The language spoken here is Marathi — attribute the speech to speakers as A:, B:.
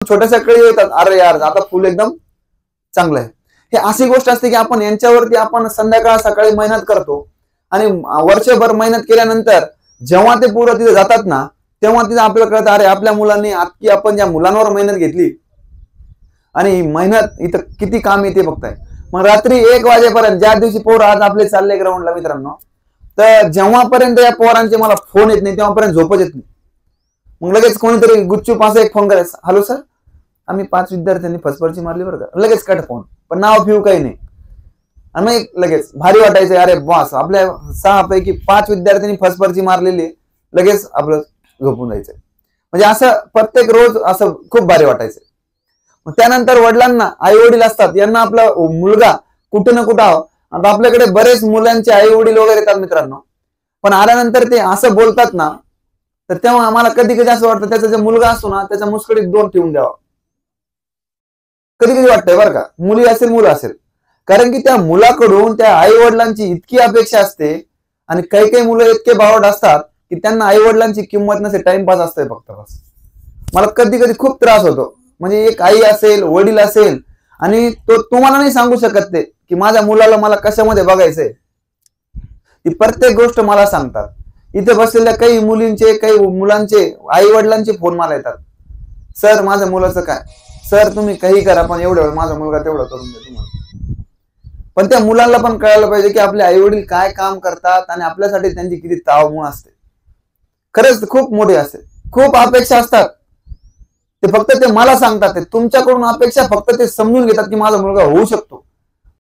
A: छोट्याशा कळी येतात, अरे यार आता फुल एकदम चांगलं आहे. हे अशी गोष्ट असते की आपण यांच्यावरती आपण संध्याकाळ सकाळी मेहनत करतो आणि वर्षभर मेहनत केल्यानंतर जेव्हा ते पोरं तिथे जातात ना, तेव्हा तिथे आपल्याला कळतं, अरे आपल्या मुलांनी की आपण ज्या मुलांवर मेहनत घेतली आणि मेहनत इथं किती काम येते बघताय. मग रात्री 1 वाजेपर्यंत ज्या दिवशी पोरं आज आपले चालले ग्राउंडला मित्रांनो, तर जेव्हापर्यंत या पोरांचे मला फोन येत नाही तेव्हापर्यंत झोपच येत नाही. मग लगेच कोणीतरी गुच्चूप असं एक फोन करायचा, हॅलो सर, आम्ही 5 विद्यार्थ्यांनी फसफरची मारली बरं का. लगेच कट फोन, पण नाव फिव काही नाही. आणि लगेच भारी वाटायचं, अरे बॉस आपल्या 6 पैकी 5 विद्यार्थ्यांनी फसफरची मारलेली, लगेच आपलं झोपून जायचं. म्हणजे असं प्रत्येक रोज असं खूप भारी वाटायचं. मग त्यानंतर वडिलांना, आई वडील असतात, यांना आपला मुलगा कुठं ना कुठं आता आपल्याकडे बरेच मुलांचे आई वडील वगैरे येतात मित्रांनो, पण आल्यानंतर ते असं बोलतात ना, तर तेव्हा आम्हाला कधी कधी असं वाटतं त्याचा जो मुलगा असतो ना त्याच्या मुस्कडीत 2 ठेवून द्यावा. कधी कधी वाटतंय बरं का, मुली असेल मुलं असेल, कारण की त्या मुलाकडून त्या आई वडिलांची इतकी अपेक्षा असते आणि काही काही मुलं इतके बावट असतात की त्यांना आई वडिलांची किंमत नसते, टाइमपास असते फक्त बस. मला कधी कधी खूप त्रास होतो. म्हणजे एक आई असेल, वडील असेल आणि तो तुम्हाला नाही सांगू शकत ते की माझ्या मुलाला मला कशामध्ये बघायचंय, ती प्रत्येक गोष्ट मला सांगतात. इथे बसलेल्या काही मुलींचे, काही मुलांचे आई वडिलांचे फोन मला येतात, सर माझ्या मुलाचं काय, सर तुम्ही काही करा पण एवढं माझा मुलगा तेवढं करून द्या तुम्हाला. पण त्या मुलांना पण कळायला पाहिजे की आपले आई वडील काय काम करतात आणि आपल्यासाठी त्यांची किती ताळमेळ असते. खरंच खूप मोठी असते, खूप अपेक्षा असतात. ते फक्त ते मला सांगतात, ते तुमच्याकडून अपेक्षा फक्त ते समजून घेतात की माझा मुलगा होऊ शकतो.